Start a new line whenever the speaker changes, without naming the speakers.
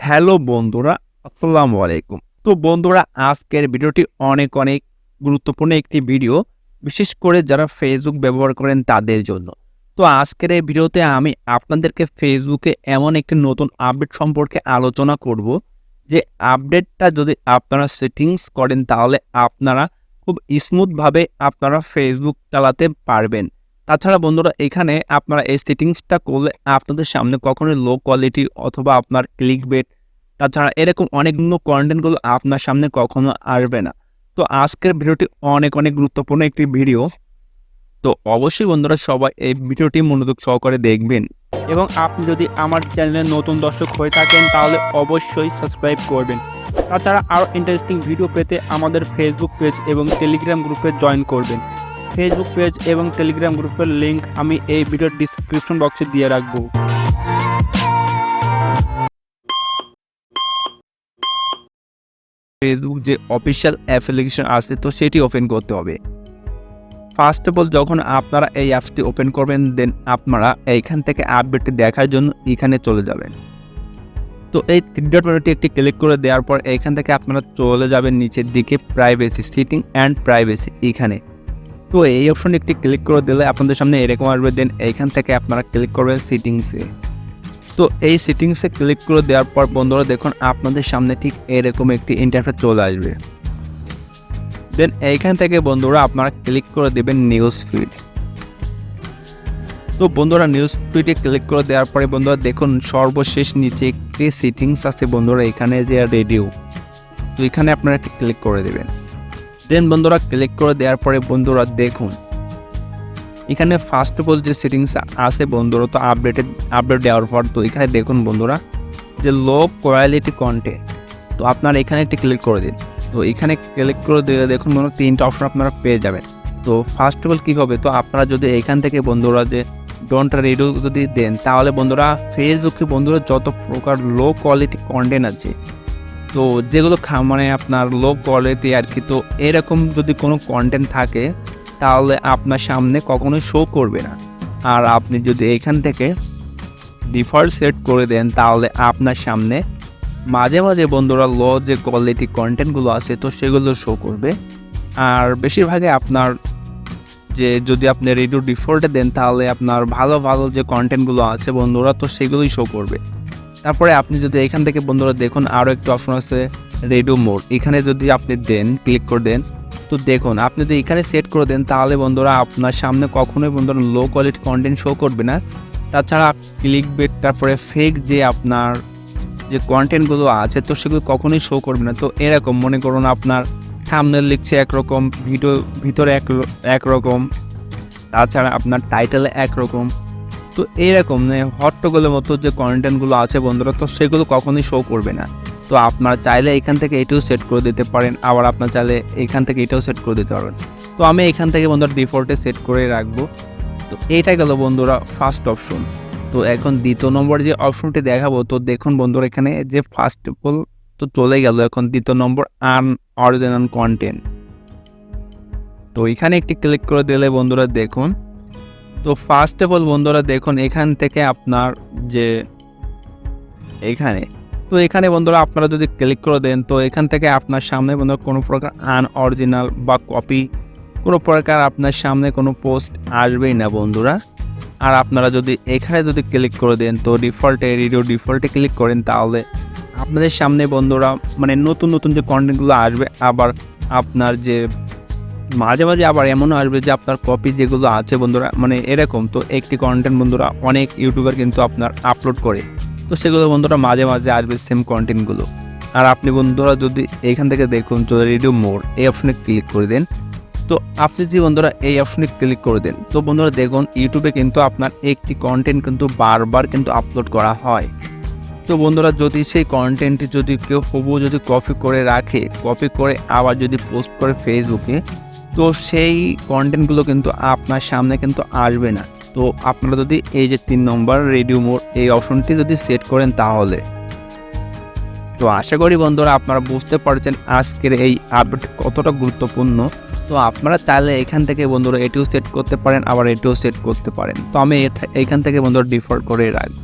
Hello বন্ধুরা, আসসালামু আলাইকুম। তো বন্ধুরা, আজকের ভিডিওটি অনেক গুরুত্বপূর্ণ একটি ভিডিও, বিশেষ করে যারা ফেসবুক ব্যবহার করেন তাদের জন্য। তো আজকের এই ভিডিওতে আমি আপনাদেরকে ফেসবুকে এমন একটি নতুন আপডেট সম্পর্কে আলোচনা করব, যে আপডেটটা যদি আপনারা সেটিংস করেন তাহলে আপনারা খুব স্মুথভাবে আপনারা ফেসবুক চালাতে পারবেন। তাছাড়া বন্ধুরা, এখানে আপনারা এই সেটিংসটা করলে আপনাদের সামনে কখনোই লো কোয়ালিটি অথবা আপনার ক্লিকবেট, তাছাড়া এরকম অনেকগুলো কন্টেন্টগুলো আপনার সামনে কখনো আসবে না। তো আজকের ভিডিওটি অনেক গুরুত্বপূর্ণ একটি ভিডিও। তো অবশ্যই বন্ধুরা, সবাই এই ভিডিওটি মনোযোগ সহকারে দেখবেন, এবং আপনি যদি আমার চ্যানেলের নতুন দর্শক হয়ে থাকেন তাহলে অবশ্যই সাবস্ক্রাইব করবেন। তাছাড়া আরও ইন্টারেস্টিং ভিডিও পেতে আমাদের ফেসবুক পেজ এবং টেলিগ্রাম গ্রুপে জয়েন করবেন। ফেসবুক পেজ এবং টেলিগ্রাম গ্রুপের লিঙ্ক আমি এই ভিডিওর ডিসক্রিপশন বক্সে দিয়ে রাখবো। ফেসবুক যে অফিসিয়াল অ্যাপ্লিকেশন আছে তো সেটি ওপেন করতে হবে। ফার্স্ট অফ অল, যখন আপনারা এই অ্যাপসটি ওপেন করবেন, দেন আপনারা এইখান থেকে আপডেটটি দেখার জন্য এখানে চলে যাবেন। তো এই থ্রি ডট মেনুটি একটি ক্লিক করে দেওয়ার পর এইখান থেকে আপনারা চলে যাবেন নিচের দিকে প্রাইভেসি, সেটিং অ্যান্ড প্রাইভেসি এখানে। তো এই অপশনে একটি ক্লিক করে দিলে আপনাদের সামনে এরকম আসবে। দেন এইখান থেকে আপনারা ক্লিক করবেন সেটিংসে। তো এই সেটিংসে ক্লিক করে দেওয়ার পর বন্ধুরা দেখুন, আপনাদের সামনে ঠিক এরকম একটি ইন্টারফেস চলে আসবে। দেন এইখান থেকে বন্ধুরা আপনারা ক্লিক করে দেবেন নিউজ ফিড। তো বন্ধুরা, নিউজ ফিডে ক্লিক করে দেওয়ার পরে বন্ধুরা দেখুন, সর্বশেষ নিচে একটি সেটিংস আছে বন্ধুরা, এখানে যে রেডিও। তো এখানে আপনারা একটি ক্লিক করে দেবেন। দেন বন্ধুরা ক্লিক করে দেওয়ার পরে বন্ধুরা দেখুন, এখানে ফার্স্ট অফ অল যে সেটিংস আছে বন্ধুরা, তো আপডেট দেওয়ার পর তো এখানে দেখুন বন্ধুরা, যে লো কোয়ালিটি কন্টেন্ট। তো আপনারা এখানে একটি ক্লিক করে দিন। তো এখানে ক্লিক করে দিলে দেখুন বন্ধুরা, তিনটা অপশন আপনারা পেয়ে যাবেন। তো ফার্স্ট অফ অল কী হবে, তো আপনারা যদি এখান থেকে বন্ধুরা যে ডোন্ট রেডিও যদি দেন, তাহলে বন্ধুরা ফেসবুকে বন্ধুরা যত প্রকার লো কোয়ালিটি কন্টেন্ট আছে, তো যেগুলো মানে আপনার লো কোয়ালিটি আর কি, তো এরকম যদি কোনো কন্টেন্ট থাকে তাহলে আপনার সামনে কখনোই শো করবে না। আর আপনি যদি এখান থেকে ডিফল্ট সেট করে দেন তাহলে আপনার সামনে মাঝে মাঝে বন্ধুরা লো যে কোয়ালিটি কন্টেন্টগুলো আছে তো সেগুলো শো করবে। আর বেশিরভাগে আপনার যে যদি আপনি রেডিও ডিফল্টে দেন তাহলে আপনার ভালো যে কন্টেন্টগুলো আছে বন্ধুরা, তো সেগুলোই শো করবে। তারপরে আপনি যদি এখান থেকে বন্ধুরা দেখুন, আরও একটু অপশন আছে রেডিও মোড। এখানে যদি আপনি দেন, ক্লিক করে দেন, তো দেখুন আপনি যদি এখানে সেট করে দেন তাহলে বন্ধুরা আপনার সামনে কখনোই বন্ধুরা লো কোয়ালিটি কন্টেন্ট শো করবে না। তাছাড়া ক্লিকবেট, তারপরে ফেক যে আপনার যে কন্টেন্টগুলো আছে তো সেগুলো কখনোই শো করবে না। তো এরকম মনে করুন আপনার থাম্বনেল লিখছে একরকম, ভিতরে একরকম, তাছাড়া আপনার টাইটেলে একরকম, তো এইরকম হট্টগোলের মতো যে কন্টেন্টগুলো আছে বন্ধুরা, তো সেগুলো কখনোই শো করবে না। তো আপনারা চাইলে এখান থেকে এটাও সেট করে দিতে পারেন, আবার আপনার চাইলে এখান থেকে এটাও সেট করে দিতে পারবেন। তো আমি এখান থেকে বন্ধুরা ডিফল্টে সেট করে রাখবো। তো এইটা গেল বন্ধুরা ফার্স্ট অপশন। তো এখন দ্বিতীয় নম্বর যে অপশনটি দেখাবো, তো দেখুন বন্ধুরা এখানে যে ফার্স্ট অফ অল তো চলে গেল, এখন দ্বিতীয় নম্বর আনঅরিজিনাল কন্টেন্ট। তো এখানে একটি ক্লিক করে দিলে বন্ধুরা দেখুন, তো ফার্স্ট অফ অল বন্ধুরা দেখুন এখান থেকে আপনার যে এখানে বন্ধুরা আপনারা যদি ক্লিক করে দেন, তো এখান থেকে আপনার সামনে বন্ধুরা কোনো প্রকার আনঅরিজিনাল বা কপি কোনো প্রকার আপনার সামনে কোনো পোস্ট আসবেই না বন্ধুরা। আর আপনারা যদি এখানে যদি ক্লিক করে দেন, তো রেডিও ডিফল্টে ক্লিক করেন, তাহলে আপনাদের সামনে বন্ধুরা মানে নতুন যে কন্টেন্টগুলো আসবে। আবার আপনার যে মাঝে আবার এমনও আসবে যে আপনার কপি যেগুলো আছে বন্ধুরা, মানে এরকম তো একটি কন্টেন্ট বন্ধুরা অনেক ইউটিউবার কিন্তু আপনার আপলোড করে, তো সেগুলো বন্ধুরা মাঝে আসবে সেম কন্টেন্টগুলো। আর আপনি বন্ধুরা যদি এইখান থেকে দেখুন, তো রেডিও মোড এই অপশনে ক্লিক করে দেন। তো আপনি যে বন্ধুরা এই অপশনে ক্লিক করে দেন, তো বন্ধুরা দেখুন ইউটিউবে কিন্তু আপনার একটি কন্টেন্ট কিন্তু বারবার কিন্তু আপলোড করা হয়। তো বন্ধুরা যদি সেই কন্টেন্টটি যদি কেউ যদি কপি করে রাখে, কপি করে আবার যদি পোস্ট করে ফেসবুকে, তো সেই কন্টেন্টগুলো কিন্তু আপনার সামনে কিন্তু আসবে না। তো আপনারা যদি এই যে 3 নম্বর রেডিও মোড এই অপশনটি যদি সেট করেন তাহলে, তো আশা করি বন্ধুরা আপনারা বুঝতে পারছেন আজকের এই আপডেট কতটা গুরুত্বপূর্ণ। তো আপনারা চাইলে এখান থেকে বন্ধুরা এটিও সেট করতে পারেন, আবার এটিও সেট করতে পারেন। তো আমি এইখান থেকে বন্ধুরা ডিফল্ট করে রাখবো।